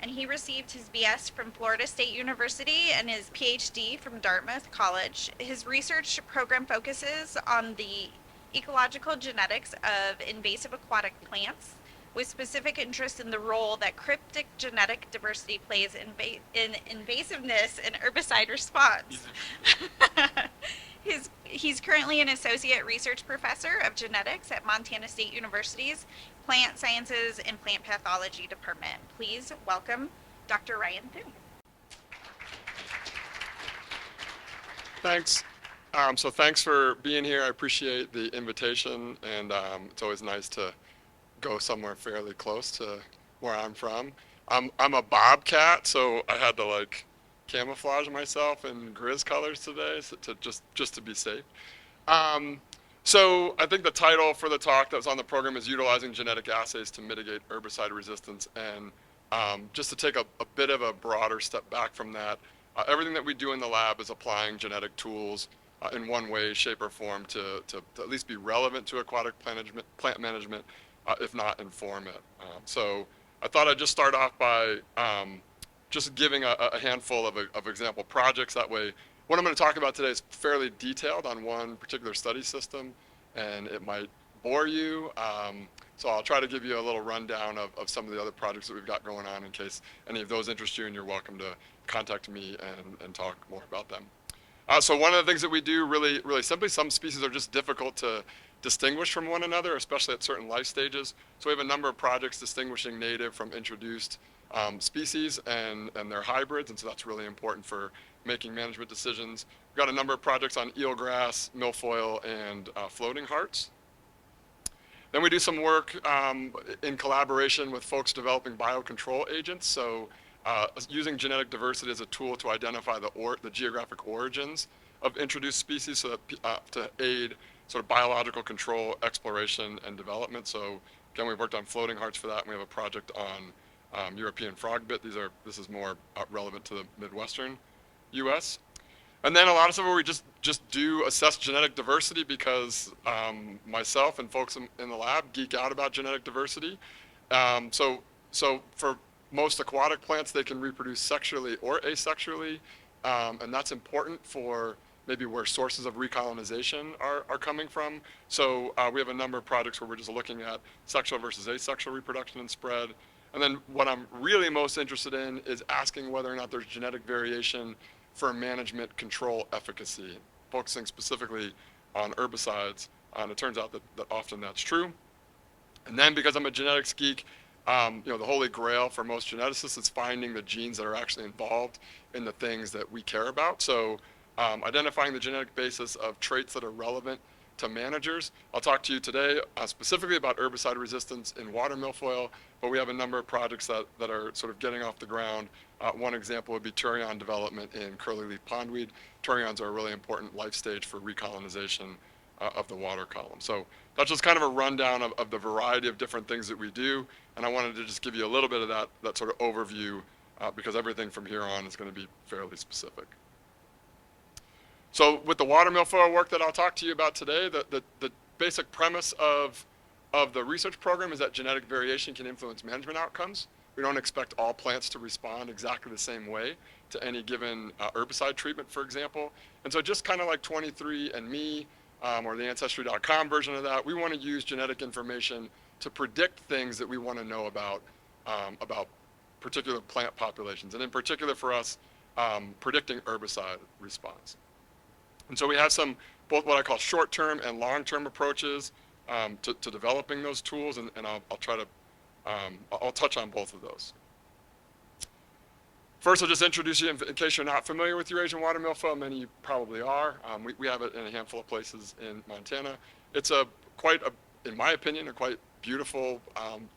and he received his BS from Florida State University and his PhD from Dartmouth College. His research program focuses on the ecological genetics of invasive aquatic plants, with specific interest in the role that cryptic genetic diversity plays in invasiveness and herbicide response. He's currently an associate research professor of genetics at Montana State University's Plant Sciences and Plant Pathology Department. Please welcome Dr. Ryan Thum. Thanks. So thanks for being here. I appreciate the invitation, and it's always nice to go somewhere fairly close to where I'm from. I'm a bobcat, so I had to camouflage myself in grizz colors today to just to be safe. So I think the title for the talk that was on the program is Utilizing Genetic Assays to Mitigate Herbicide Resistance. And just to take a bit of a broader step back from that, everything that we do in the lab is applying genetic tools in one way, shape, or form to at least be relevant to aquatic plant management, if not inform it. So I thought I'd just start off by just giving a handful of example projects. That way, what I'm going to talk about today is fairly detailed on one particular study system, and it might bore you. So I'll try to give you a little rundown of some of the other projects that we've got going on in case any of those interest you, and you're welcome to contact me and talk more about them. So one of the things that we do really simply, some species are just difficult to distinguish from one another, especially at certain life stages. So we have a number of projects distinguishing native from introduced species and their hybrids, and so that's really important for making management decisions. We've got a number of projects on eelgrass, milfoil, and floating hearts. Then we do some work in collaboration with folks developing biocontrol agents. So using genetic diversity as a tool to identify the geographic origins of introduced species, so that to aid sort of biological control, exploration, and development. So again, we've worked on floating hearts for that, and we have a project on European frogbit. This is more relevant to the Midwestern U.S. And then a lot of stuff where we just do assess genetic diversity because myself and folks in the lab geek out about genetic diversity. So for most aquatic plants, they can reproduce sexually or asexually, and that's important for maybe where sources of recolonization are coming from. So we have a number of projects where we're just looking at sexual versus asexual reproduction and spread. And then what I'm really most interested in is asking whether or not there's genetic variation for management control efficacy, focusing specifically on herbicides. And it turns out that often that's true. And then because I'm a genetics geek, the holy grail for most geneticists is finding the genes that are actually involved in the things that we care about. So identifying the genetic basis of traits that are relevant to managers. I'll talk to you today specifically about herbicide resistance in water milfoil, but we have a number of projects that are sort of getting off the ground. One example would be turion development in curly-leaf pondweed. Turions are a really important life stage for recolonization of the water column. So that's just kind of a rundown of the variety of different things that we do, and I wanted to just give you a little bit of that sort of overview because everything from here on is going to be fairly specific. So with the water milfoil work that I'll talk to you about today, the basic premise of the research program is that genetic variation can influence management outcomes. We don't expect all plants to respond exactly the same way to any given herbicide treatment, for example. And so just kind of like 23andMe or the Ancestry.com version of that, we want to use genetic information to predict things that we want to know about particular plant populations, and in particular for us, predicting herbicide response. And so we have both what I call short-term and long-term approaches to developing those tools, and I'll try to, I'll touch on both of those. First, I'll just introduce you, in case you're not familiar with Eurasian water milfoil. Many of you probably are. We have it in a handful of places in Montana. It's in my opinion, a quite beautiful,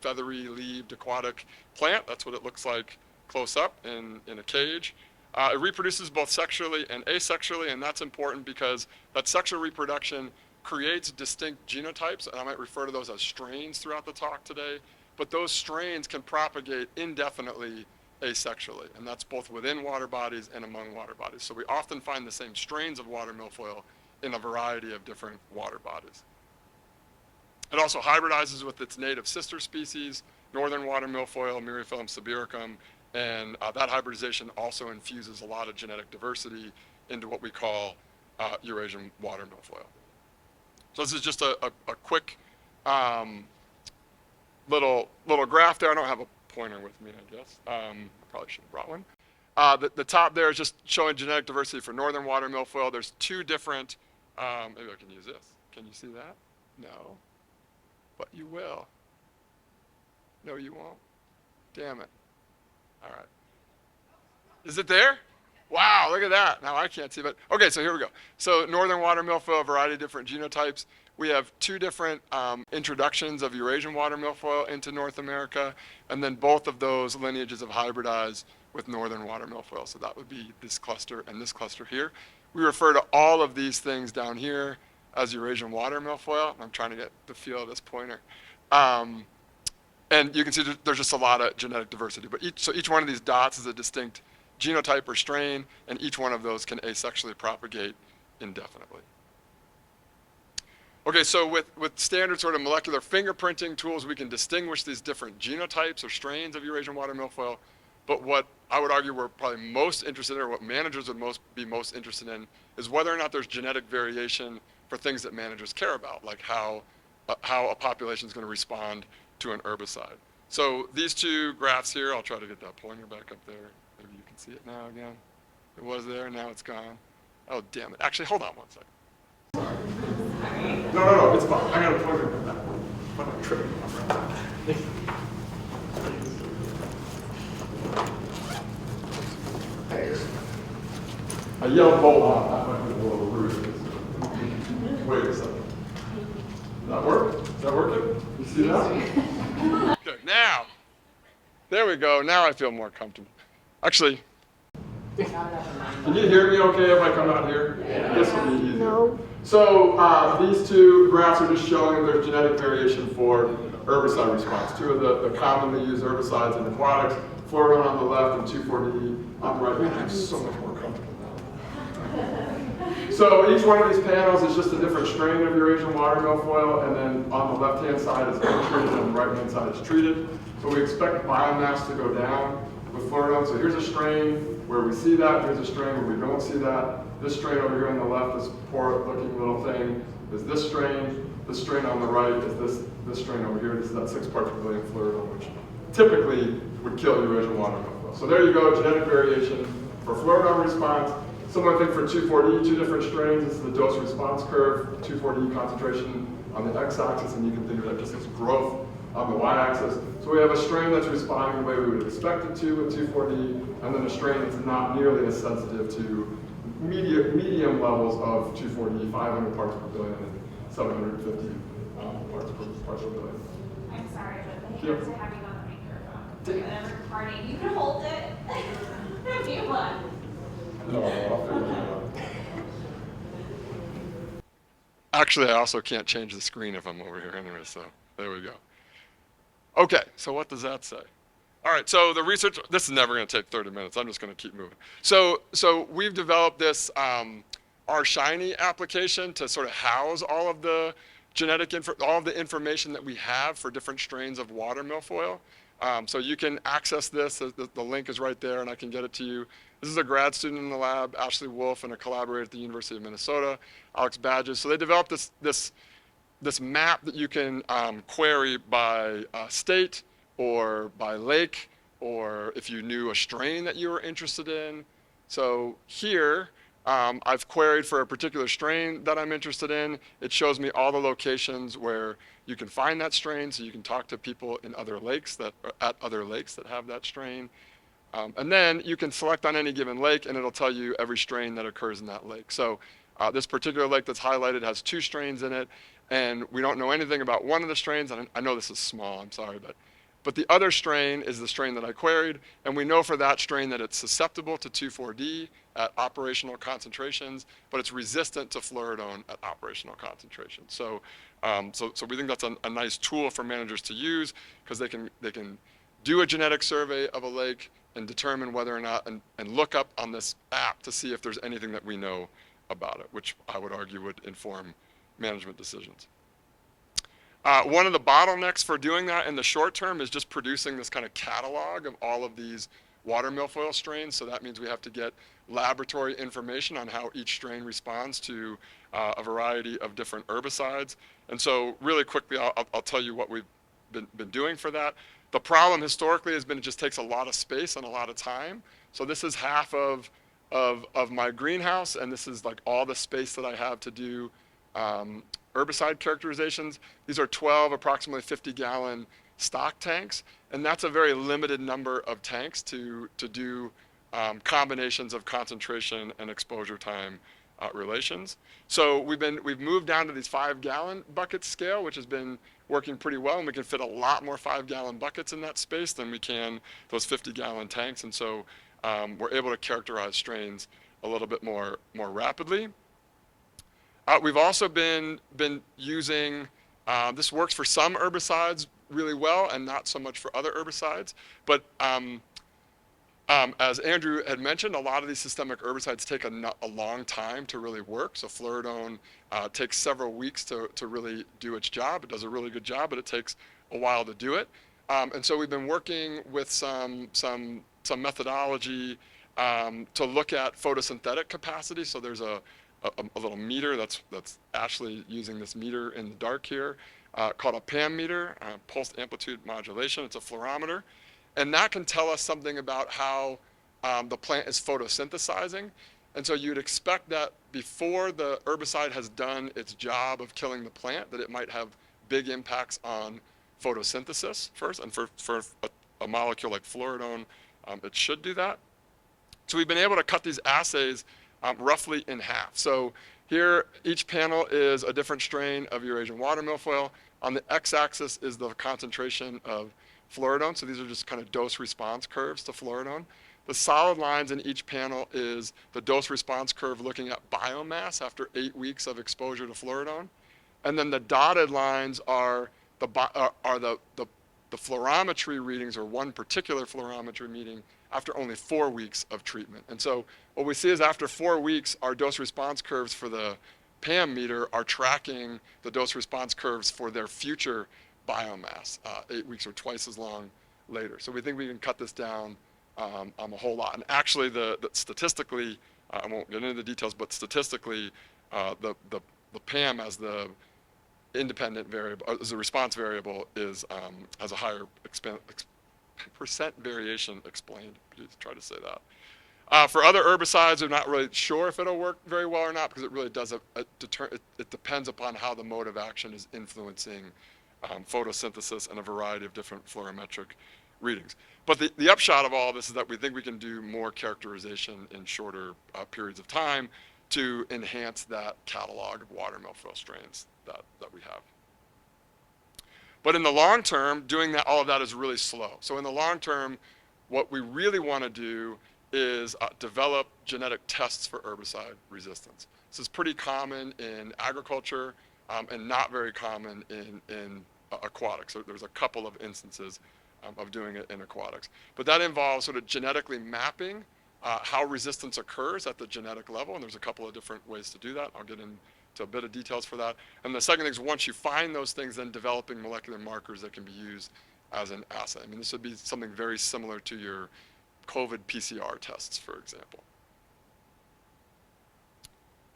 feathery-leaved aquatic plant. That's what it looks like close up in a cage. It reproduces both sexually and asexually, and that's important because that sexual reproduction creates distinct genotypes, and I might refer to those as strains throughout the talk today, but those strains can propagate indefinitely asexually, and that's both within water bodies and among water bodies. So we often find the same strains of water milfoil in a variety of different water bodies. It also hybridizes with its native sister species, northern water milfoil, Myriophyllum sibiricum, And that hybridization also infuses a lot of genetic diversity into what we call Eurasian water milfoil. So this is just a quick little graph there. I don't have a pointer with me, I guess. I probably should have brought one. The top there is just showing genetic diversity for northern water milfoil. There's two different, maybe I can use this. Can you see that? No. But you will. No, you won't. Damn it. All right. Is it there? Wow, look at that. Now I can't see, but okay, so here we go. So northern water milfoil, a variety of different genotypes. We have two different introductions of Eurasian water milfoil into North America, and then both of those lineages have hybridized with northern water milfoil. So that would be this cluster and this cluster here. We refer to all of these things down here as Eurasian water milfoil. I'm trying to get the feel of this pointer. And you can see there's just a lot of genetic diversity, but each one of these dots is a distinct genotype or strain, and each one of those can asexually propagate indefinitely. Okay, so with standard sort of molecular fingerprinting tools, we can distinguish these different genotypes or strains of Eurasian water milfoil, but what I would argue we're probably most interested in, or what managers would be most interested in, is whether or not there's genetic variation for things that managers care about, like how a population is going to respond to an herbicide. So these two graphs here, I'll try to get that pointer back up there. Maybe you can see it now again. It was there, now it's gone. Oh, damn it. Actually, hold on one second. Sorry. No, it's fine. I got a pointer for that. But I'm tripping. I yelled hold on. That might be a little rude. Wait a second. Does that work? Is that working? You see that? Okay, now. There we go. Now I feel more comfortable. Actually, can you hear me okay if I come out here? Yeah. This will be easier. No. So these two graphs are just showing there's genetic variation for herbicide response. Two of the commonly used herbicides in aquatics, fluorone on the left and 2,4-D on the right. Man, I'm so much more comfortable now. So each one of these panels is just a different strain of Eurasian water milfoil, and then on the left-hand side is untreated, and on the right-hand side is treated. So we expect biomass to go down with fluorone. So here's a strain where we see that, here's a strain where we don't see that. This strain over here on the left, this poor looking little thing, is this strain. This strain on the right is this strain over here. This is that 6 parts per billion fluorone, which typically would kill Eurasian water milfoil. So there you go, genetic variation for fluorone response. Similar thing for 2,4-D, two different strains. This is the dose response curve, 2,4-D concentration on the x-axis, and you can think of that just as growth on the y-axis. So we have a strain that's responding the way we would expect it to with 2,4-D, and then a strain that's not nearly as sensitive to medium levels of 2,4-D, 500 parts per billion and 750 parts per billion. I'm sorry, but the hands are having on the microphone. And I'm recording. You can hold it if you want. No, I'll figure it out. Actually, I also can't change the screen if I'm over here anyway, so there we go. Okay, so what does that say? All right, so the research, this is never going to take 30 minutes. I'm just going to keep moving. So we've developed this our Shiny application to sort of house all of the all of the information that we have for different strains of water milfoil. So you can access this. The link is right there, and I can get it to you. This is a grad student in the lab, Ashley Wolf, and a collaborator at the University of Minnesota, Alex Badges. So they developed this map that you can query by state or by lake, or if you knew a strain that you were interested in. So here, I've queried for a particular strain that I'm interested in. It shows me all the locations where you can find that strain, so you can talk to people in other lakes at other lakes that have that strain. And then you can select on any given lake, and it'll tell you every strain that occurs in that lake. So this particular lake that's highlighted has 2 strains in it, and we don't know anything about one of the strains. And I know this is small, I'm sorry, but the other strain is the strain that I queried, and we know for that strain that it's susceptible to 2,4-D at operational concentrations, but it's resistant to fluoridone at operational concentrations. So we think that's a nice tool for managers to use, because they can do a genetic survey of a lake and determine whether or not, and look up on this app to see if there's anything that we know about it, which I would argue would inform management decisions. One of the bottlenecks for doing that in the short term is just producing this kind of catalog of all of these water milfoil strains, so that means we have to get laboratory information on how each strain responds to a variety of different herbicides. And so really quickly, I'll tell you what we've been doing for that. The problem historically has been it just takes a lot of space and a lot of time. So this is half of my greenhouse, and this is like all the space that I have to do herbicide characterizations. These are 12 approximately 50-gallon stock tanks, and that's a very limited number of tanks to do combinations of concentration and exposure time relations. So we've moved down to these 5-gallon bucket scale, which has been working pretty well, and we can fit a lot more 5-gallon buckets in that space than we can those 50-gallon tanks, and so we're able to characterize strains a little bit more rapidly. We've also been using, this works for some herbicides really well and not so much for other herbicides, but as Andrew had mentioned, a lot of these systemic herbicides take a long time to really work. So fluridone takes several weeks to really do its job. It does a really good job, but it takes a while to do it. And so we've been working with some methodology to look at photosynthetic capacity. So there's a little meter that's actually using this meter in the dark here called a PAM meter, pulsed amplitude modulation. It's a fluorometer. And that can tell us something about how the plant is photosynthesizing. And so you'd expect that before the herbicide has done its job of killing the plant, that it might have big impacts on photosynthesis first. And for a molecule like fluridone, it should do that. So we've been able to cut these assays roughly in half. So here, each panel is a different strain of Eurasian water milfoil. On the x-axis is the concentration of fluridone. So these are just kind of dose response curves to fluridone. The solid lines in each panel is the dose response curve looking at biomass after 8 weeks of exposure to fluridone. And then the dotted lines are the fluorometry readings, or one particular fluorometry reading after only 4 weeks of treatment. And so what we see is after 4 weeks, our dose response curves for the PAM meter are tracking the dose response curves for their future biomass, 8 weeks or twice as long later. So we think we can cut this down a whole lot. And actually, statistically, I won't get into the details, but statistically, the PAM as the independent variable, as a response variable, has a higher percent variation explained. Please try to say that. For other herbicides, we're not really sure if it'll work very well or not, because it really does it depends upon how the mode of action is influencing photosynthesis and a variety of different fluorometric readings. But the upshot of all this is that we think we can do more characterization in shorter periods of time to enhance that catalog of water milfoil strains that we have. But in the long term, doing all of that is really slow. So in the long term, what we really want to do is develop genetic tests for herbicide resistance. This is pretty common in agriculture and not very common in aquatics. So there's a couple of instances of doing it in aquatics. But that involves sort of genetically mapping how resistance occurs at the genetic level, and there's a couple of different ways to do that. I'll get into a bit of details for that. And the second thing is, once you find those things, then developing molecular markers that can be used as an assay. I mean, this would be something very similar to your COVID PCR tests, for example.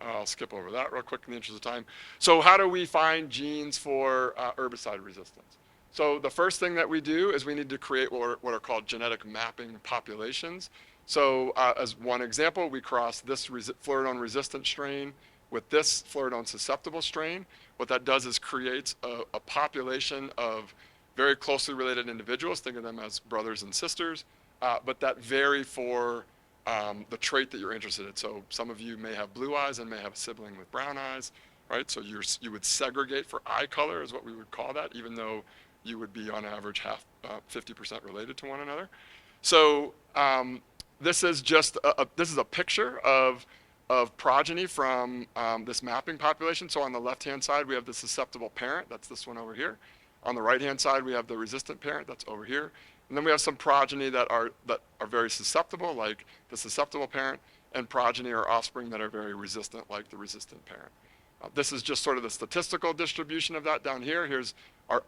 I'll skip over that real quick in the interest of time. So how do we find genes for herbicide resistance? So the first thing that we do is we need to create what are called genetic mapping populations. So as one example, we cross this fluridone resistant strain with this fluridone susceptible strain. What that does is creates a population of very closely related individuals, think of them as brothers and sisters, but that vary for the trait that you're interested in. So some of you may have blue eyes and may have a sibling with brown eyes, right? So you would segregate for eye color is what we would call that, even though you would be on average 50% related to one another. So this is just this is a picture of progeny from this mapping population. So on the left-hand side, we have the susceptible parent. That's this one over here. On the right-hand side, we have the resistant parent. That's over here. And then we have some progeny that are very susceptible, like the susceptible parent, and progeny or offspring that are very resistant, like the resistant parent. This is just sort of the statistical distribution of that down here. Here's our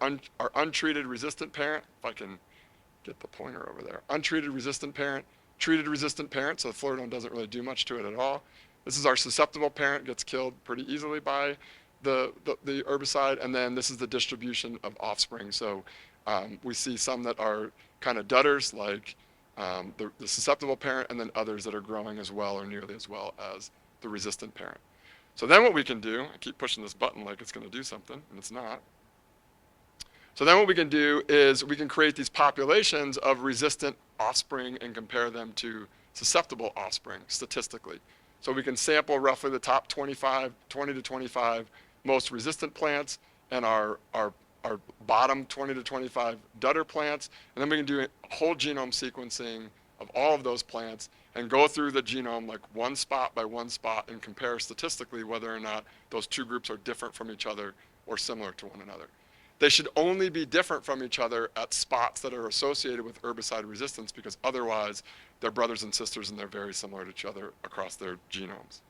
untreated resistant parent. If I can get the pointer over there. Untreated resistant parent, treated resistant parent, so the fluridone doesn't really do much to it at all. This is our susceptible parent, gets killed pretty easily by the herbicide, and then this is the distribution of offspring. So we see some that are kind of dudders, like the susceptible parent, and then others that are growing as well or nearly as well as the resistant parent. So then what we can do, I keep pushing this button like it's going to do something, and it's not. So then what we can do is we can create these populations of resistant offspring and compare them to susceptible offspring statistically. So we can sample roughly the top 20 to 25 most resistant plants and our bottom 20 to 25 dudder plants, and then we can do whole genome sequencing of all of those plants and go through the genome like one spot by one spot and compare statistically whether or not those two groups are different from each other or similar to one another. They should only be different from each other at spots that are associated with herbicide resistance, because otherwise they're brothers and sisters and they're very similar to each other across their genomes.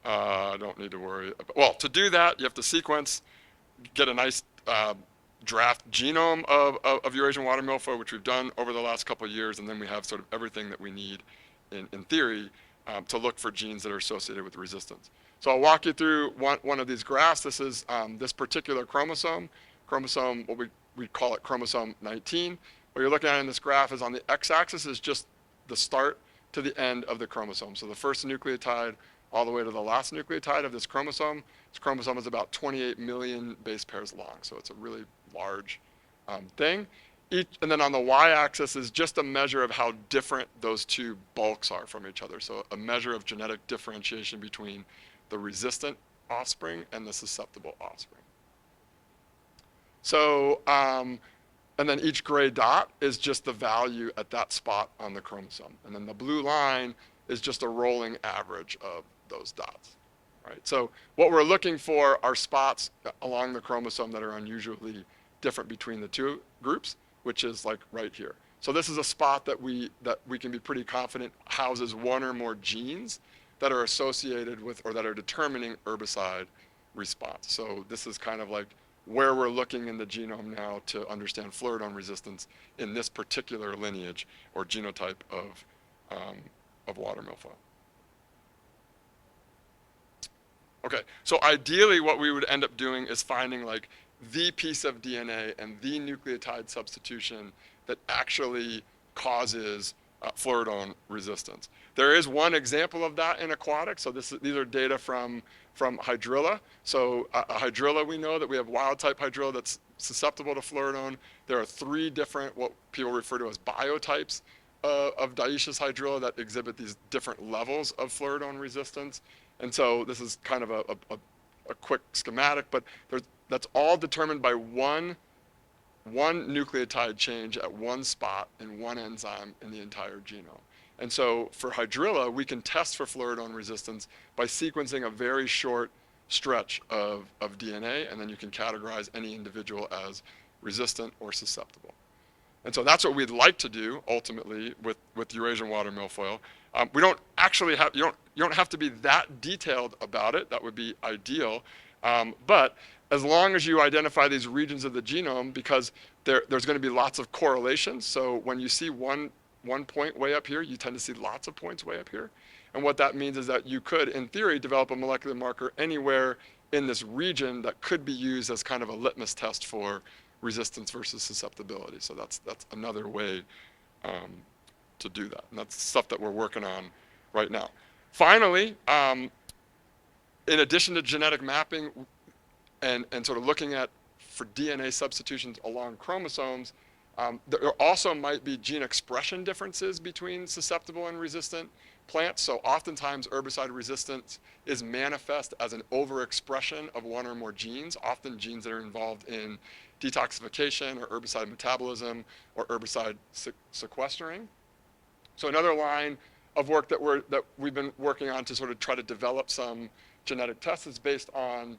I don't need to worry about, well, to do that, you have to sequence, get a nice draft genome of Eurasian water milfoil, which we've done over the last couple of years, and then we have sort of everything that we need in theory to look for genes that are associated with resistance. So I'll walk you through one of these graphs. This is this particular chromosome, what we call it chromosome 19. What you're looking at in this graph is on the x-axis is just the start to the end of the chromosome. So the first nucleotide all the way to the last nucleotide of this chromosome. This chromosome is about 28 million base pairs long, so it's a really large thing. And then on the y-axis is just a measure of how different those two bulks are from each other. So a measure of genetic differentiation between the resistant offspring and the susceptible offspring. So, and then each gray dot is just the value at that spot on the chromosome. And then the blue line is just a rolling average of those dots, right? So what we're looking for are spots along the chromosome that are unusually different between the two groups, which is like right here. So this is a spot that we can be pretty confident houses one or more genes that are associated with or that are determining herbicide response. So this is kind of like where we're looking in the genome now to understand fluridone resistance in this particular lineage or genotype of water milfoil. Okay, so ideally what we would end up doing is finding like the piece of DNA and the nucleotide substitution that actually causes fluridone resistance. There is one example of that in aquatics. So these are data from hydrilla. So hydrilla, we know that we have wild type hydrilla that's susceptible to fluridone. There are 3 different, what people refer to as biotypes of dioecious hydrilla that exhibit these different levels of fluridone resistance. And so this is kind of a quick schematic, but that's all determined by one nucleotide change at one spot in one enzyme in the entire genome. And so for hydrilla, we can test for fluridone resistance by sequencing a very short stretch of DNA, and then you can categorize any individual as resistant or susceptible. And so that's what we'd like to do ultimately with Eurasian water milfoil. We don't actually have, you don't have to be that detailed about it. That would be ideal. But as long as you identify these regions of the genome, because there's going to be lots of correlations. So when you see one point way up here, you tend to see lots of points way up here. And what that means is that you could, in theory, develop a molecular marker anywhere in this region that could be used as kind of a litmus test for resistance versus susceptibility. So that's another way to do that. And that's stuff that we're working on right now. Finally, in addition to genetic mapping and sort of looking at for DNA substitutions along chromosomes, there also might be gene expression differences between susceptible and resistant plants. So oftentimes herbicide resistance is manifest as an overexpression of one or more genes, often genes that are involved in detoxification or herbicide metabolism or herbicide sequestering. So another line of work that we've been working on to sort of try to develop some genetic tests is based on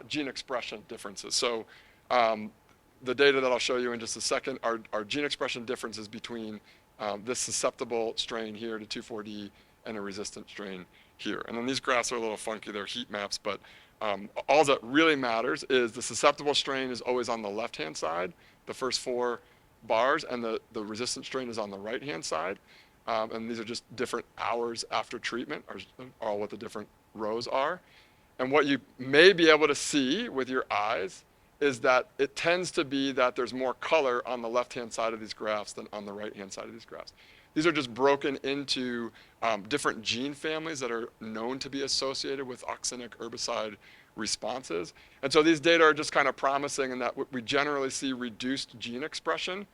gene expression differences. So the data that I'll show you in just a second are gene expression differences between this susceptible strain here to 2,4-D and a resistant strain here. And then these graphs are a little funky, they're heat maps, but All that really matters is the susceptible strain is always on the left-hand side, the first 4 bars, and the resistant strain is on the right-hand side. And these are just different hours after treatment, are what the different rows are. And what you may be able to see with your eyes is that it tends to be that there's more color on the left-hand side of these graphs than on the right-hand side of these graphs. These are just broken into different gene families that are known to be associated with auxinic herbicide responses. And so these data are just kind of promising in that we generally see reduced gene expression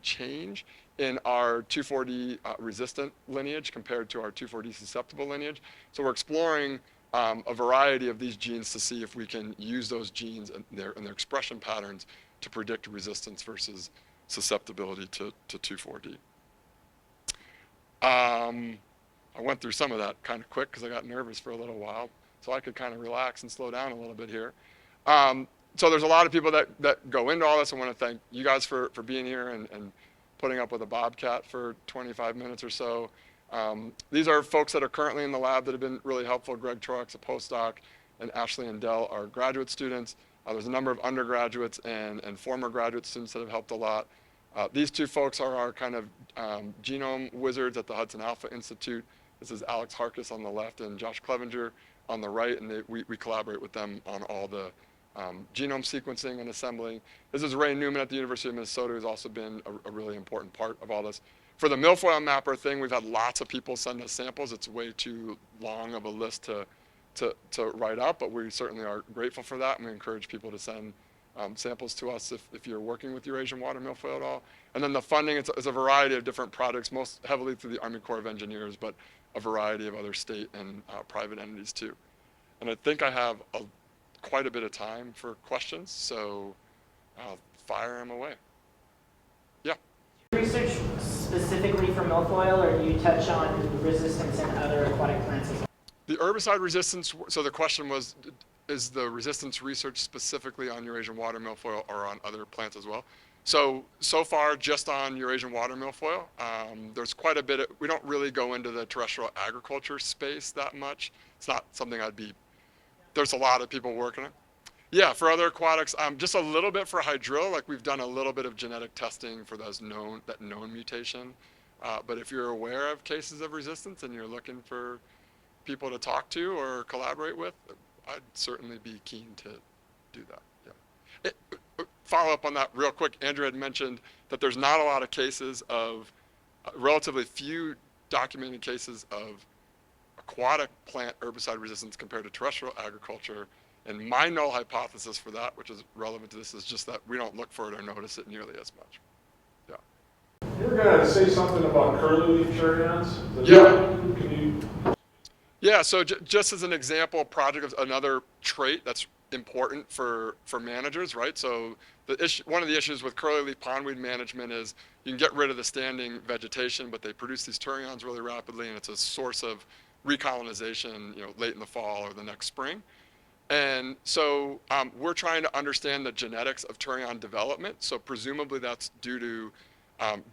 change in our 2,4-D resistant lineage compared to our 2,4-D susceptible lineage. So we're exploring a variety of these genes to see if we can use those genes and their expression patterns to predict resistance versus susceptibility to 2,4-D. I went through some of that kind of quick because I got nervous for a little while, so I could kind of relax and slow down a little bit here. So there's a lot of people that go into all this. I want to thank you guys for being here and putting up with a bobcat for 25 minutes or so. These are folks that are currently in the lab that have been really helpful. Greg Trox, a postdoc, and Ashley and Dell are graduate students. There's a number of undergraduates and former graduate students that have helped a lot. These 2 folks are our kind of genome wizards at the Hudson Alpha Institute. This is Alex Harkis on the left and Josh Clevenger on the right, and we collaborate with them on all the genome sequencing and assembling. This is Ray Newman at the University of Minnesota, who's also been a really important part of all this. For the milfoil mapper thing, we've had lots of people send us samples. It's way too long of a list to write out, but we certainly are grateful for that, and we encourage people to send samples to us if you're working with Eurasian water milfoil at all. And then the funding, it's a variety of different projects, most heavily through the Army Corps of Engineers, but a variety of other state and private entities too. And I think I have quite a bit of time for questions, so I'll fire them away. Yeah. Research specifically for milfoil, or do you touch on resistance in other aquatic plants as well? The herbicide resistance, so the question was, is the resistance research specifically on Eurasian water milfoil or on other plants as well? So far, just on Eurasian water milfoil. There's quite a bit we don't really go into the terrestrial agriculture space that much. It's not something there's a lot of people working on it. Yeah, for other aquatics, just a little bit for hydrilla, like we've done a little bit of genetic testing for that known mutation. But if you're aware of cases of resistance and you're looking for people to talk to or collaborate with, I'd certainly be keen to do that. Yeah. Follow up on that real quick. Andrew had mentioned that there's not a lot of cases of, relatively few documented cases of aquatic plant herbicide resistance compared to terrestrial agriculture. And my null hypothesis for that, which is relevant to this, is just that we don't look for it or notice it nearly as much. Yeah. You were going to say something about curly leaf chorions? Yeah. Can you? Yeah, so just as an example, project of another trait that's important for managers, right? So one of the issues with curly leaf pondweed management is you can get rid of the standing vegetation, but they produce these turions really rapidly, and it's a source of recolonization, late in the fall or the next spring. And so we're trying to understand the genetics of turion development. So presumably that's due to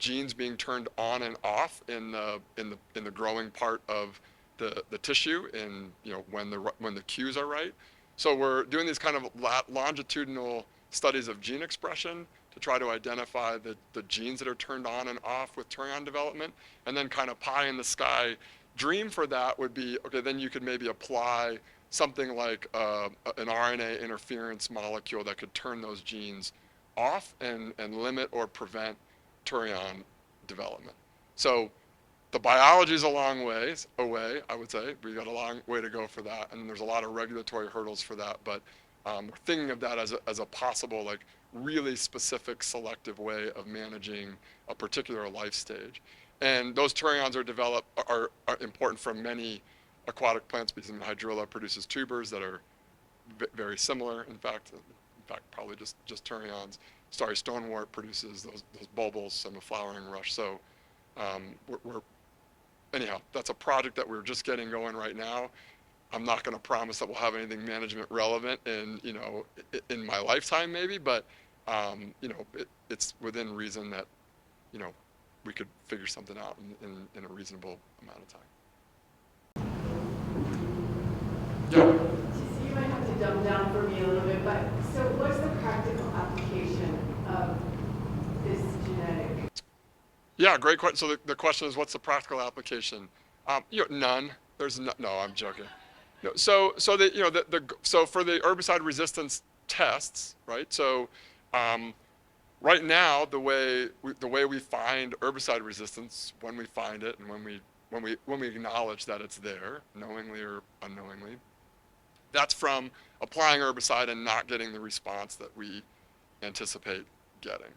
genes being turned on and off in the growing part of the tissue, and when the cues are right. So we're doing these kind of longitudinal studies of gene expression to try to identify the genes that are turned on and off with turion development, and then kind of pie in the sky dream for that would be, okay, then you could maybe apply something like an RNA interference molecule that could turn those genes off and limit or prevent turion development. So the biology is a long ways away, I would say. We got a long way to go for that, and there's a lot of regulatory hurdles for that. But we're thinking of that as a possible, like, really specific, selective way of managing a particular life stage. And those turions are important for many aquatic plant species. Hydrilla produces tubers that are very similar. In fact, probably just turions. Starry stonewort produces those bulbils, some of flowering rush. So anyhow, that's a project that we're just getting going right now. I'm not going to promise that we'll have anything management relevant in my lifetime maybe, but it's within reason that we could figure something out in a reasonable amount of time. Yeah. So you might have to dumb down for me a little bit, but so what's the practical application of this genetic? Yeah, great question. So the question is, what's the practical application? None. There's no, I'm joking. No, so the you know so for the herbicide resistance tests, right? So right now the way we find herbicide resistance, when we find it and when we acknowledge that it's there, knowingly or unknowingly, that's from applying herbicide and not getting the response that we anticipate getting.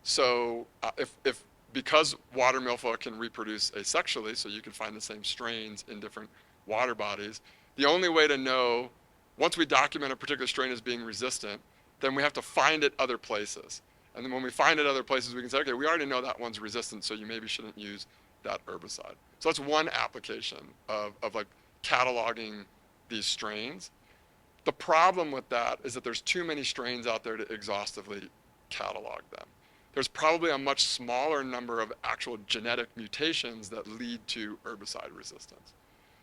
So if because water milfoil can reproduce asexually, so you can find the same strains in different water bodies, the only way to know, once we document a particular strain as being resistant, then we have to find it other places. And then when we find it other places, we can say, okay, we already know that one's resistant, so you maybe shouldn't use that herbicide. So that's one application of like cataloging these strains. The problem with that is that there's too many strains out there to exhaustively catalog them. There's probably a much smaller number of actual genetic mutations that lead to herbicide resistance.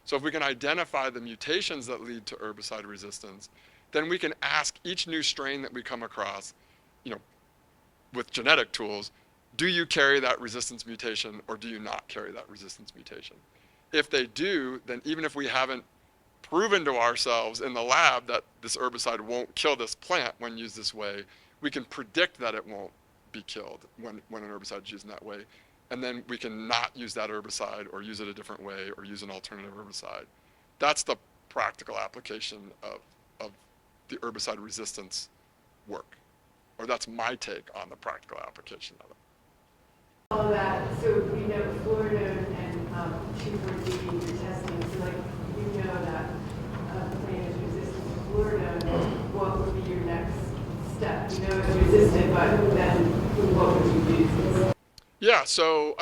So if we can identify the mutations that lead to herbicide resistance, then we can ask each new strain that we come across, with genetic tools, do you carry that resistance mutation or do you not carry that resistance mutation? If they do, then even if we haven't proven to ourselves in the lab that this herbicide won't kill this plant when used this way, we can predict that it won't be killed when an herbicide is used in that way. And then we can not use that herbicide or use it a different way or use an alternative herbicide. That's the practical application of the herbicide resistance work. Or that's my take on the practical application of it. All that, so we know Florida and 2,4-D you're testing, so like you know that plant is resistant to Florida, what would be your next step? You know it's resistant, but then what would you use? Yeah, so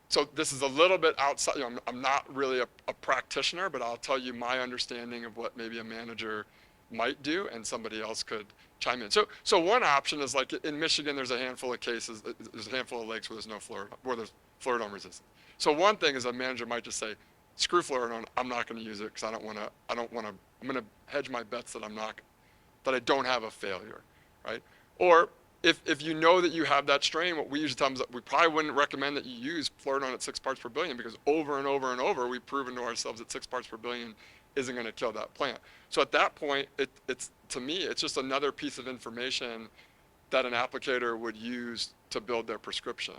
so this is a little bit outside. I'm not really a practitioner, but I'll tell you my understanding of what maybe a manager might do, and somebody else could chime in. So one option is, like in Michigan, there's a handful of cases, there's a handful of lakes where there's no where there's fluoridone resistance. So one thing is a manager might just say, screw fluoridone, I'm not going to use it because I'm going to hedge my bets that I don't have a failure, right? Or if you know that you have that strain, what we usually tell them is that we probably wouldn't recommend that you use fluoridone at 6 parts per billion, because over and over and over, we've proven to ourselves that 6 parts per billion isn't going to kill that plant. So at that point, it's to me, it's just another piece of information that an applicator would use to build their prescription.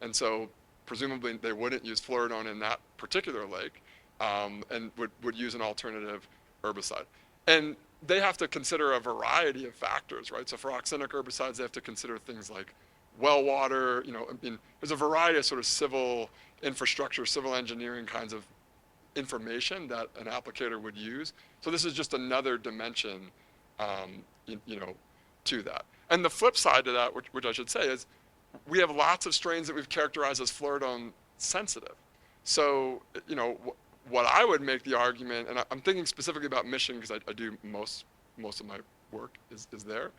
And so presumably they wouldn't use fluoridone in that particular lake, and would use an alternative herbicide. And they have to consider a variety of factors, right? So for oxinic herbicides, they have to consider things like well water, there's a variety of sort of civil infrastructure, civil engineering kinds of information that an applicator would use. So this is just another dimension, to that. And the flip side to that, which I should say, is we have lots of strains that we've characterized as fluoridone sensitive. So, what I would make the argument, and I'm thinking specifically about Michigan because I do most of my work is there.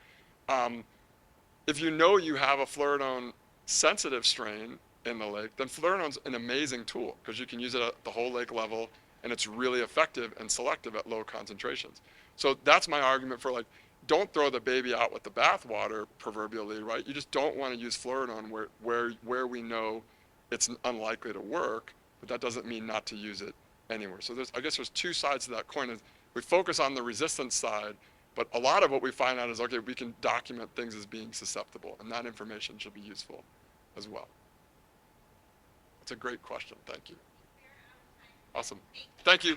If you know you have a fluoridone sensitive strain in the lake, then fluoridone's an amazing tool because you can use it at the whole lake level, and it's really effective and selective at low concentrations. So that's my argument for, like, don't throw the baby out with the bathwater, proverbially, right? You just don't want to use fluoridone where we know it's unlikely to work, but that doesn't mean not to use it anywhere. So I guess there's two sides to that coin. Is we focus on the resistance side, but a lot of what we find out is, okay, we can document things as being susceptible, and that information should be useful as well. It's a great question. Thank you. Awesome. Thank you.